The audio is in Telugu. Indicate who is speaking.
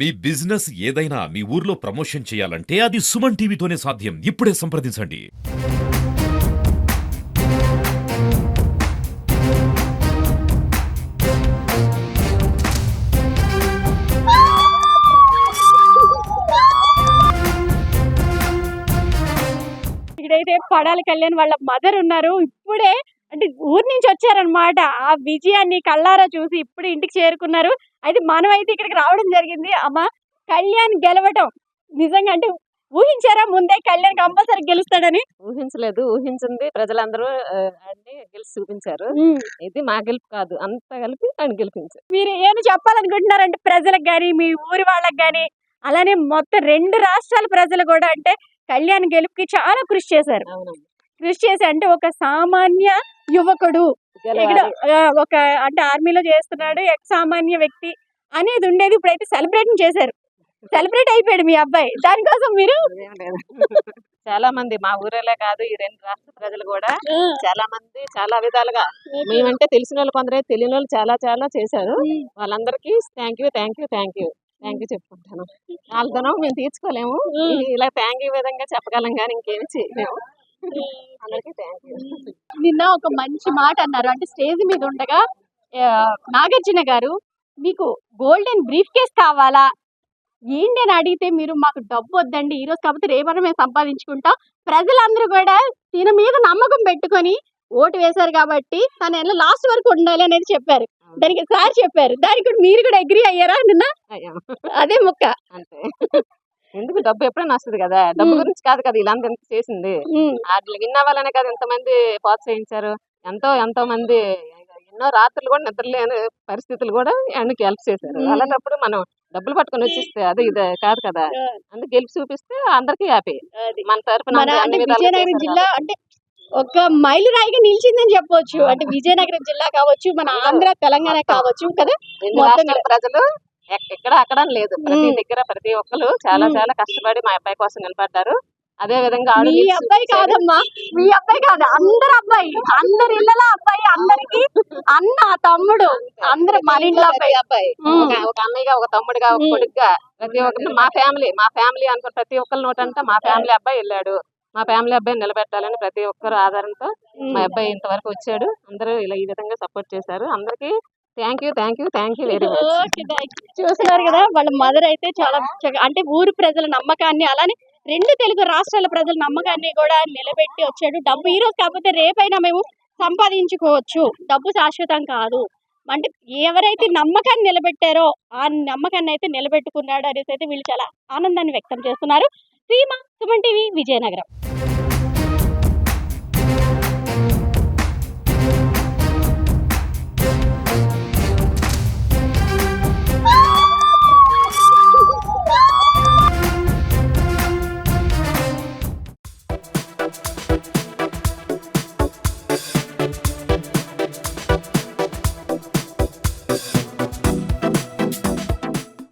Speaker 1: మీ బిజినెస్ ఏదైనా మీ ఊర్లో ప్రమోషన్ చేయాలంటే అది సుమన్ టీవీతోనే సాధ్యం. ఇప్పుడే సంప్రదించండి.
Speaker 2: ఇక్కడైతే పడాల కళ్యాణ్ వాళ్ళ మదర్ ఉన్నారు. ఇప్పుడే అంటే ఊరు నుంచి వచ్చారనమాట. ఆ విజయాన్ని కళ్ళారా చూసి ఇప్పుడు ఇంటికి చేరుకున్నారు. అయితే మనమైతే ఇక్కడికి రావడం జరిగింది. అమ్మ, కళ్యాణ్ గెలవటం నిజంగా అంటే ఊహించారా ముందే కళ్యాణ్ కంపల్సరీ గెలుస్తాడని?
Speaker 3: ఊహించలేదు. ఊహించింది ప్రజలందరూ ఆయన్ని గెలిచి చూపించారు. ఇది మా గెలుపు కాదు, అంతా కలిపి ఆయన గెలిపించారు.
Speaker 2: మీరు ఏమి చెప్పాలనుకుంటున్నారంటే ప్రజలకు గాని, మీ ఊరి వాళ్ళకి గాని, అలానే మొత్తం 2 రాష్ట్రాల ప్రజలు కూడా అంటే కళ్యాణ్ గెలుపుకి చాలా కృషి చేశారు.
Speaker 3: అవునమ్మా.
Speaker 2: కృషి చేసి అంటే ఒక సామాన్య యువకుడు ఇక్కడ ఒక అంటే ఆర్మీలో చేస్తున్నాడు, ఎక్స్ సామాన్య వ్యక్తి అనేది ఉండేది. ఇప్పుడైతే సెలబ్రేట్ చేశారు. సెలబ్రేట్ అయిపోయాడు మీ అబ్బాయి. దానికోసం మీరు
Speaker 3: అదేం లేదు. చాలా మంది మా ఊరేలే కాదు, ఈ 2 రాష్ట్ర ప్రజలు కూడా చాలా మంది చాలా విధాలుగా మేమంటే తెలిసిన వాళ్ళు కొందరే, తెలియని వాళ్ళు చాలా చాలా చేశారు. వాళ్ళందరికీ thank you thank you thank you thank you చెప్పుకుంటాను. వాళ్ళతోనో మేము తీర్చుకోలేము, ఇలా థ్యాంక్ యూ విధంగా చెప్పగలం కానీ ఇంకేమి చేయలేము. అందరికీ థ్యాంక్ యూ.
Speaker 2: నిన్న ఒక మంచి మాట అన్నారు. అంటే స్టేజ్ మీద ఉండగా నాగార్జున గారు మీకు గోల్డెన్ బ్రీఫ్ కేస్ కావాలా ఏంటి అని అడిగితే మీరు మాకు డబ్బు వద్దండి, ఈ రోజు కాకపోతే రేపటి మేము సంపాదించుకుంటాం, ప్రజలందరూ కూడా దీని మీద నమ్మకం పెట్టుకొని ఓటు వేశారు కాబట్టి తన లాస్ట్ వరకు ఉండాలి అనేది చెప్పారు. దానికి సార్ చెప్పారు. దానికి కూడా మీరు కూడా అగ్రీ అయ్యారా నిన్న? అదే ముక్క
Speaker 3: అంతే. ఎందుకు డబ్బు ఎప్పుడైనా వస్తుంది కదా, డబ్బు గురించి కాదు కదా వీళ్ళంతా ఎంత చేసింది. వాటికి విన్ అవ్వాలనే కదా ఎంతమంది ప్రోత్సహించారు. ఎంతో మంది ఎన్నో రాత్రులు కూడా నిద్రలేని పరిస్థితులు కూడా ఆయనకి హెల్ప్ చేశారు. అలాంటప్పుడు మనం డబ్బులు పట్టుకొని వచ్చిస్తే అది ఇది కాదు కదా, అందుకు గెలిపి చూపిస్తే అందరికీ హ్యాపీ. మన తరఫున
Speaker 2: విజయనగరం జిల్లా అంటే ఒక మైలు రాయిగా నిలిచిందని చెప్పొచ్చు. అంటే విజయనగరం జిల్లా కావచ్చు, మన ఆంధ్ర తెలంగాణ కావచ్చు కదా,
Speaker 3: 2 రాష్ట్రాల ప్రజలు ఎక్కడ అక్కడ లేదు, ప్రతి దగ్గర ప్రతి ఒక్కరు చాలా చాలా కష్టపడి మా అబ్బాయి కోసం నిలబడ్డారు. అదే విధంగా
Speaker 2: మీ అబ్బాయి కాదమ్మా, మీ అబ్బాయి కాదు, అందరు అబ్బాయి, అందరి ఇళ్ళలో అబ్బాయి, అందరికి అన్న తమ్ముడు అందరు మన ఇంట్లో అబ్బాయి.
Speaker 3: ఒక అన్నయ్యగా, ఒక తమ్ముడుగా, ఒక కొడుకుగా ప్రతి ఒక్కరు మా ఫ్యామిలీ అనుకుని ప్రతి ఒక్కరి నోటంటే మా ఫ్యామిలీ అబ్బాయి వెళ్ళాడు, మా ఫ్యామిలీ అబ్బాయిని నిలబెట్టాలని ప్రతి ఒక్కరు ఆధారంతో మా అబ్బాయి ఇంతవరకు వచ్చాడు. అందరూ ఇలా ఈ విధంగా సపోర్ట్ చేశారు. అందరికీ thank you thank you thank you very much.
Speaker 2: చూస్తున్నారు కదా, వాళ్ళ మదర్ అయితే చాలా అంటే ఊరు ప్రజల నమ్మకాన్ని, అలానే 2 తెలుగు రాష్ట్రాల ప్రజల నమ్మకాన్ని కూడా నిలబెట్టి వచ్చాడు. డబ్బు ఈ రోజు కాకపోతే రేపైనా మేము సంపాదించుకోవచ్చు, డబ్బు శాశ్వతం కాదు అంటే ఎవరైతే నమ్మకాన్ని నిలబెట్టారో ఆ నమ్మకాన్ని అయితే నిలబెట్టుకున్నాడు అనేసి అయితే వీళ్ళు చాలా ఆనందాన్ని వ్యక్తం చేస్తున్నారు. సీమ, సుమన్ టీవీ, విజయనగరం.